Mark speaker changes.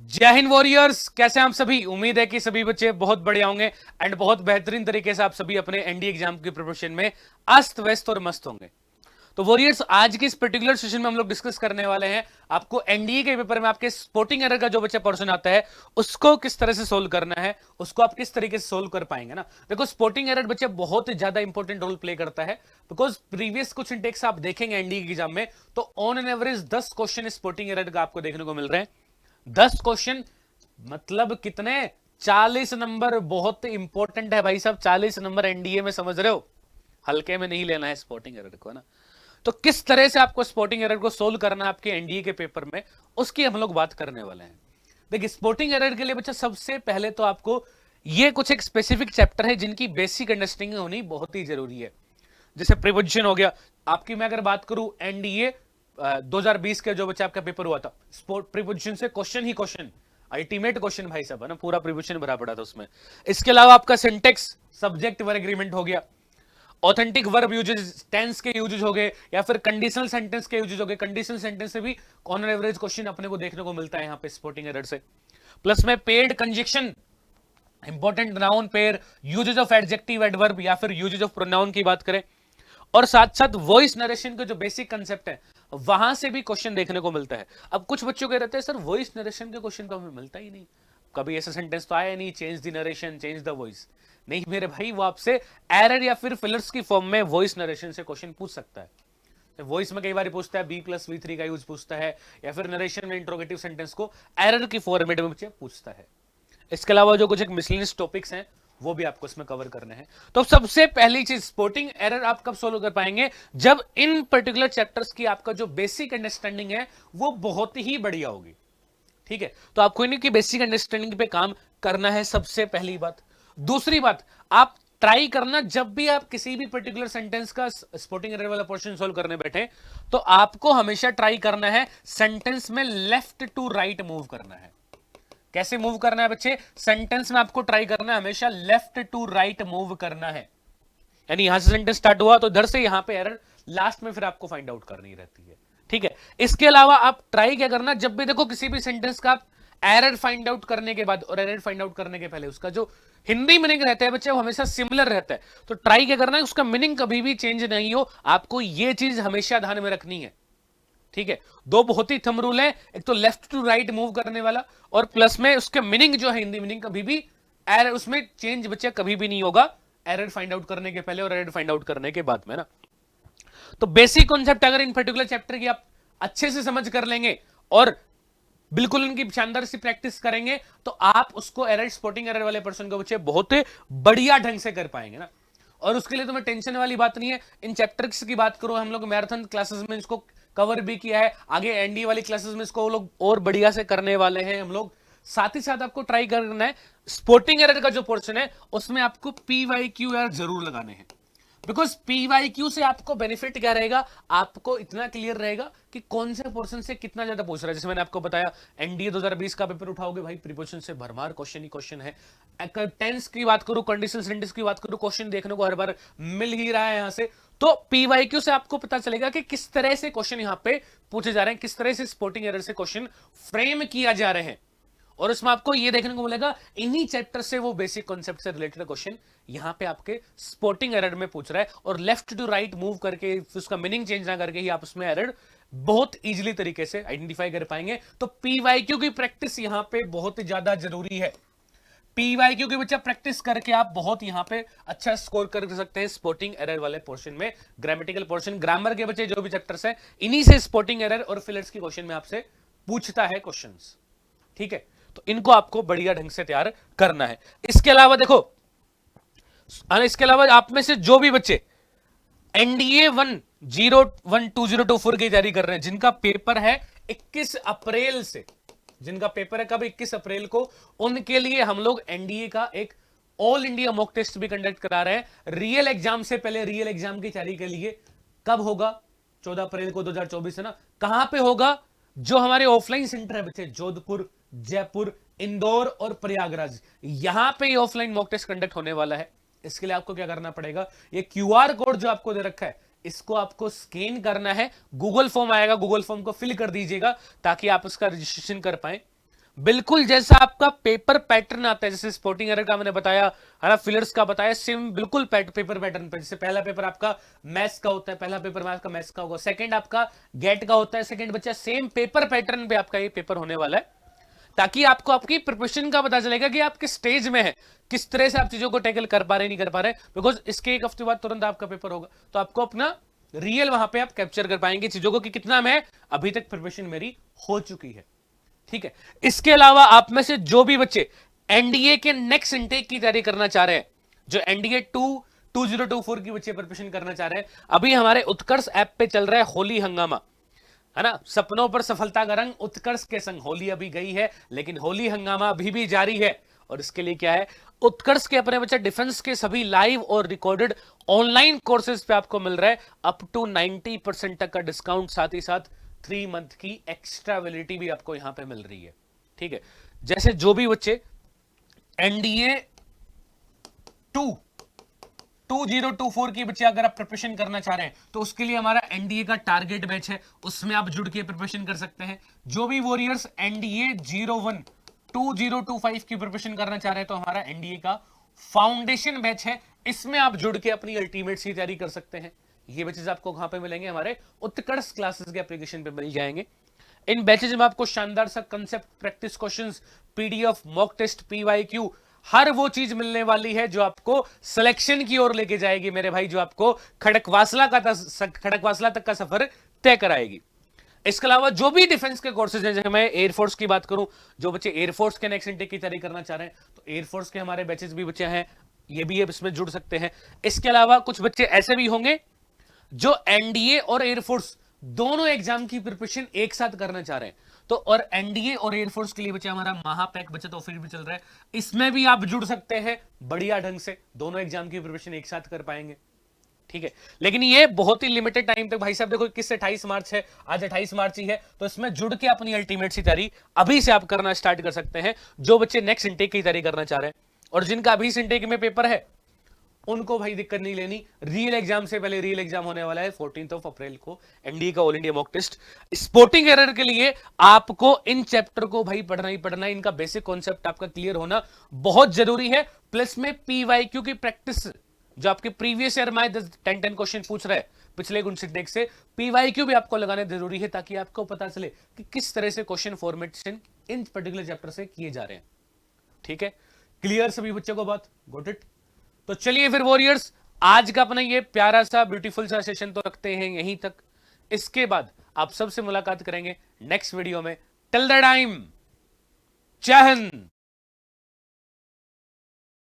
Speaker 1: जय हिंद वॉरियर्स, कैसे हैं आप सभी। उम्मीद है कि सभी बच्चे बहुत बढ़िया होंगे एंड बहुत बेहतरीन तरीके से आप सभी अपने एनडीए एग्जाम की प्रिपरेशन में अस्त व्यस्त और मस्त होंगे। तो वॉरियर्स, आज के इस पर्टिकुलर सेशन में हम लोग डिस्कस करने वाले हैं आपको एनडीए के पेपर में आपके स्पोर्टिंग एरर का जो बच्चा पोर्शन आता है उसको किस तरह से सोल्व करना है, उसको आप किस तरीके से सोल्व कर पाएंगे ना। देखो, स्पोर्टिंग एरर बच्चे बहुत ज्यादा इंपॉर्टेंट रोल प्ले करता है बिकॉज प्रीवियस कुछ इंटेक्स आप देखेंगे एनडीए एग्जाम में तो on an average 10 question sporting error का आपको देखने को मिल रहे हैं। 10 क्वेश्चन मतलब कितने? 40 नंबर। बहुत इंपॉर्टेंट है भाई साहब, 40 नंबर एनडीए में, समझ रहे हो। हल्के में नहीं लेना है स्पोर्टिंग एरर को ना। तो किस तरह से आपको स्पोर्टिंग एरर को सोल्व करना है आपके एनडीए के पेपर में, उसकी हम लोग बात करने वाले हैं। देखिए, स्पोर्टिंग एरर के लिए बच्चा सबसे पहले तो आपको ये कुछ एक स्पेसिफिक चैप्टर है जिनकी बेसिक अंडरस्टैंडिंग होनी बहुत ही जरूरी है। जैसे प्रीपोजिशन हो गया। आपकी मैं अगर बात करूं एनडीए 2020 के जो बच्चा आपका पेपर हुआ था, स्पोर्ट प्रीपोजिशन से क्वेश्चन ही क्वेश्चन, अल्टीमेट क्वेश्चन भाई साहब है ना, पूरा प्रीपोजिशन भरा पड़ा था उसमें। इसके अलावा आपका सिंटेक्स, सब्जेक्ट वर्ब एग्रीमेंट हो गया, ऑथेंटिक वर्ब यूजेस, टेंस के यूजेस हो गए, या फिर कंडीशनल सेंटेंस के यूजेस हो गए। कंडीशनल सेंटेंस से भी ऑन एवरेज क्वेश्चन अपने को देखने को मिलता है यहाँ पे स्पोर्टिंग एरर से। प्लस में paid conjunction, important noun pair, uses of adjective adverb या फिर यूजेस ऑफ प्रोनाउन की बात करें, और साथ साथ वॉइस नरेशन के जो बेसिक कंसेप्ट है वहां से भी क्वेश्चन देखने को मिलता है। अब कुछ बच्चों के रहते हैं सर वॉइस नरेशन के क्वेश्चन तो हमें मिलता ही नहीं, कभी ऐसा सेंटेंस तो आया नहीं, change the narration, change the voice. नहीं मेरे भाई, वो आपसे एरर या फिर फिलर्स की फॉर्म में वॉइस नरेशन से क्वेश्चन पूछ सकता है। वॉइस में कई बार पूछता है B+V3 का यूज पूछता है, या फिर नरेशन में इंट्रोगेटिव सेंटेंस को एरर की फॉर्मेट में पूछता है। इसके अलावा जो कुछ एक मिसलेनियस टॉपिक्स हैं वो भी आपको इसमें कवर करने हैं। तो सबसे पहली चीज, स्पोर्टिंग एरर आप कब सोल्व कर पाएंगे? जब इन पर्टिकुलर चैप्टर्स की आपका जो बेसिक अंडरस्टैंडिंग है वो बहुत ही बढ़िया होगी। ठीक है, तो आपको इनकी बेसिक अंडरस्टैंडिंग पे काम करना है, सबसे पहली बात। दूसरी बात, आप ट्राई करना जब भी आप किसी भी पर्टिकुलर सेंटेंस का स्पोर्टिंग एरर वाला पोर्शन सोल्व करने बैठे तो आपको हमेशा ट्राई करना है सेंटेंस में लेफ्ट टू राइट मूव करना है। कैसे मूव करना है बच्चे? सेंटेंस में आपको ट्राई करना है हमेशा लेफ्ट टू राइट मूव करना है। यानी यहां से सेंटेंस स्टार्ट हुआ तो इधर से यहां पे एरर लास्ट में फिर आपको फाइंड आउट करनी रहती है। ठीक है, इसके अलावा आप ट्राई क्या करना, जब भी देखो किसी भी सेंटेंस का आप एरर फाइंड आउट करने के बाद और एरर फाइंड आउट करने के पहले उसका जो हिंदी मीनिंग रहता है बच्चे वो हमेशा सिमिलर रहता है। तो ट्राई क्या करना है, उसका मीनिंग कभी भी चेंज नहीं हो, आपको ये चीज हमेशा ध्यान में रखनी है। ठीक है, दो बहुत ही थंब रूल है, एक तो लेफ्ट टू राइट मूव करने वाला, और प्लस में उसके मीनिंग जो है हिंदी मीनिंग कभी भी एरर उसमें चेंज बच्चे कभी भी नहीं होगा, एरर फाइंड आउट करने के पहले और एरर फाइंड आउट करने के बाद में ना। तो बेसिक कॉन्सेप्ट अगर इन पर्टिकुलर चैप्टर की आप अच्छे से समझ कर लेंगे और बिल्कुल इनकी शानदार सी प्रैक्टिस करेंगे तो आप उसको एरर स्पॉटिंग एरर वाले पर्सन को बच्चे बहुत बढ़िया ढंग से कर पाएंगे ना। और उसके लिए तुम्हें टेंशन वाली बात नहीं है। इन चैप्टर्स की बात करो, हम लोग मैराथन क्लासेस में इसको कवर भी किया है, आगे एनडी वाली क्लासेस में इसको लोग और बढ़िया से करने वाले हैं हम लोग। साथ ही साथ आपको ट्राई करना है स्पोर्टिंग एरर का जो पोर्शन है उसमें आपको PYQ जरूर लगाने हैं। बिकॉज PYQ से आपको बेनिफिट क्या रहेगा, आपको इतना क्लियर रहेगा कि कौन से पोर्शन से कितना ज्यादा पूछ रहा है। जैसे मैंने आपको बताया एनडीए 2020 का पेपर उठाओगे भाई, प्रीपोजिशन से भरमार क्वेश्चन ही क्वेश्चन है। टेंस की बात करूं, कंडीशनल सेंटेंस की बात करूं, क्वेश्चन देखने को हर बार मिल ही रहा है यहां से। तो PYQ से आपको पता चलेगा कि किस तरह से क्वेश्चन यहां पे पूछे जा रहे हैं, किस तरह से स्पोर्टिंग एरर से क्वेश्चन फ्रेम किया जा रहे हैं। और इसमें आपको ये देखने को मिलेगा इन्हीं चैप्टर से वो बेसिक कॉन्सेप्ट से रिलेटेड क्वेश्चन यहां पे आपके स्पोर्टिंग एरर में पूछ रहा है, और लेफ्ट टू राइट मूव करके उसका मीनिंग चेंज ना करके ही आप उसमें एरर बहुत इजीली तरीके से आइडेंटिफाई कर पाएंगे। तो PYQ की प्रैक्टिस यहां पे बहुत ज्यादा जरूरी है। PYQ की बच्चा प्रैक्टिस करके आप बहुत यहां पे अच्छा स्कोर कर सकते हैं स्पोर्टिंग एरर वाले पोर्शन में। ग्रामेटिकल पोर्शन, ग्रामर के बच्चे जो भी चैप्टर्स हैं इन्हीं से स्पोर्टिंग एरर और फिलर्स की क्वेश्चन में आपसे पूछता है क्वेश्चंस। ठीक है, तो इनको आपको बढ़िया ढंग से तैयार करना है। इसके अलावा देखो, इसके अलावा आप में से जो भी बच्चे एनडीए 1012024 की तैयारी कर रहे हैं, जिनका पेपर है 21 अप्रैल से, जिनका पेपर है कब, 21 अप्रैल को, उनके लिए हम लोग एनडीए का एक ऑल इंडिया मॉक टेस्ट भी कंडक्ट करा रहे हैं रियल एग्जाम से पहले। रियल एग्जाम की तैयारी के लिए कब होगा? 14 अप्रैल को 2024 है ना। कहां पे होगा? जो हमारे ऑफलाइन सेंटर है बच्चे, जोधपुर, जयपुर, इंदौर और प्रयागराज, यहां पे ये ऑफलाइन मॉक टेस्ट कंडक्ट होने वाला है। इसके लिए आपको क्या करना पड़ेगा, ये क्यूआर कोड जो आपको दे रखा है इसको आपको स्कैन करना है, गूगल फॉर्म आएगा, गूगल फॉर्म को फिल कर दीजिएगा ताकि आप इसका रजिस्ट्रेशन कर पाए। बिल्कुल जैसा आपका पेपर पैटर्न आता है, जैसे स्पोर्टिंग एरर का मैंने बताया, है ना, फिलर्स का बताया, सेम बिल्कुल पेपर पैटर्न पे। जैसे पहला पेपर आपका मैथ्स का होता है, पहला पेपर आपका मैथ्स का होगा, सेकंड आपका गेट का होता है, सेकंड बच्चा सेम पेपर पैटर्न पे आपका ये पेपर होने वाला है, ताकि आपको आपकी प्रिपरेशन का पता चलेगा कि आप किस स्टेज में है, किस तरह से आप चीजों को टैकल कर पा रहे नहीं कर पा रहे। बिकॉज इसके एक हफ्ते बाद तुरंत आपका पेपर होगा, तो आपको अपना रियल वहां पे आप कैप्चर कर पाएंगे चीजों को कि कितना मैं अभी तक प्रिपरेशन मेरी हो चुकी है। ठीक है। इसके अलावा आप में से जो भी बच्चे एनडीए के नेक्स्ट इनटेक की तैयारी करना चाह रहे हैं, जो एनडीए 2024 की बच्चे प्रिपरेशन करना चाह रहे हैं, अभी हमारे उत्कर्ष ऐप पे चल रहा है होली हंगामा, है ना, सपनों पर सफलता का रंग उत्कर्ष के संग। होली अभी गई है लेकिन होली हंगामा अभी भी जारी है, और इसके लिए क्या है, उत्कर्ष के अपने बच्चे डिफेंस के सभी लाइव और रिकॉर्डेड ऑनलाइन कोर्सेज पे आपको मिल रहा है अप टू 90% तक का डिस्काउंट, साथ ही साथ 3 मंथ की एक्स्ट्रा वैलिडिटी भी आपको यहां पे मिल रही है। ठीक है। जैसे जो भी बच्चे एनडीए 2024 की बच्चे अगर आप प्रिपरेशन करना चाह रहे हैं, तो उसके लिए हमारा एनडीए का टारगेट बैच है, उसमें आप जुड़ के प्रिपरेशन कर सकते हैं। जो भी वॉरियर्स एनडीए 2025 की प्रिपरेशन करना चाह रहे हैं, तो हमारा एनडीए का फाउंडेशन बैच है, इसमें आप जुड़ के अपनी अल्टीमेट की तैयारी कर सकते हैं। ये बैचेस आपको कहां पे मिलेंगे, हमारे उत्कर्ष क्लासेस के एप्लीकेशन पे मिल जाएंगे। इन बैचेज में आपको शानदार सा concept, practice questions, PDF, mock test, PYQ, हर वो चीज मिलने वाली है जो आपको सिलेक्शन की ओर लेके जाएगी मेरे भाई, जो आपको खड़कवासला तक का सफर तय कराएगी। इसके अलावा जो भी डिफेंस के कोर्सेज हैं, जैसे मैं एयरफोर्स की बात करूं, जो बच्चे एयरफोर्स के नेक्स्ट इनटेक की तैयारी करना चाह रहे हैं, तो एयरफोर्स के हमारे बैचेस भी बच्चे हैं, ये भी इसमें जुड़ सकते हैं। इसके अलावा कुछ बच्चे ऐसे भी होंगे जो एनडीए और एयरफोर्स दोनों एग्जाम की प्रिपरेशन एक साथ करना चाह रहे हैं, तो और एनडीए और एयरफोर्स के लिए बच्चा हमारा महापैक बचत ऑफर भी चल रहा है, इसमें भी आप जुड़ सकते हैं बढ़िया ढंग से, दोनों एग्जाम की प्रिपरेशन एक साथ कर पाएंगे। ठीक है। लेकिन ये बहुत ही लिमिटेड टाइम तक भाई साहब, देखो 21 से 28 मार्च है, आज 28 मार्च ही है, तो इसमें जुड़ के अपनी अल्टीमेट सी तैयारी अभी से आप करना स्टार्ट कर सकते हैं, जो बच्चे नेक्स्ट इनटेक की तैयारी करना चाह रहे हैं। और जिनका अभी इस इनटेक में पेपर है, उनको भाई दिक्कत नहीं लेनी, रियल एग्जाम से पहले रियल एग्जाम होने वाला है 14 अप्रैल को, एनडीए का all India mock test. Sporting error के लिए आपको इन चैप्टर को भाई पढ़ना ही पढ़ना है, इनका बेसिक कॉन्सेप्ट आपका क्लियर होना बहुत जरूरी है। प्लस में पीवाईक्यू की प्रैक्टिस, जो आपके प्रीवियस ईयर में 10 क्वेश्चन पूछ रहे हैं पिछले गुणसिद्ध से, पीवाईक्यू भी आपको लगाने जरूरी है, ताकि आपको पता चले कि किस तरह से क्वेश्चन फॉर्मेशन इन पर्टिकुलर चैप्टर से किए जा रहे हैं। ठीक है, क्लियर सभी बच्चों को बात, गॉट इट। तो चलिए फिर वॉरियर्स, आज का अपना ये प्यारा सा ब्यूटीफुल सा सेशन तो रखते हैं यहीं तक। इसके बाद आप सबसे मुलाकात करेंगे नेक्स्ट वीडियो में। टिल द टाइम, जय हिंद।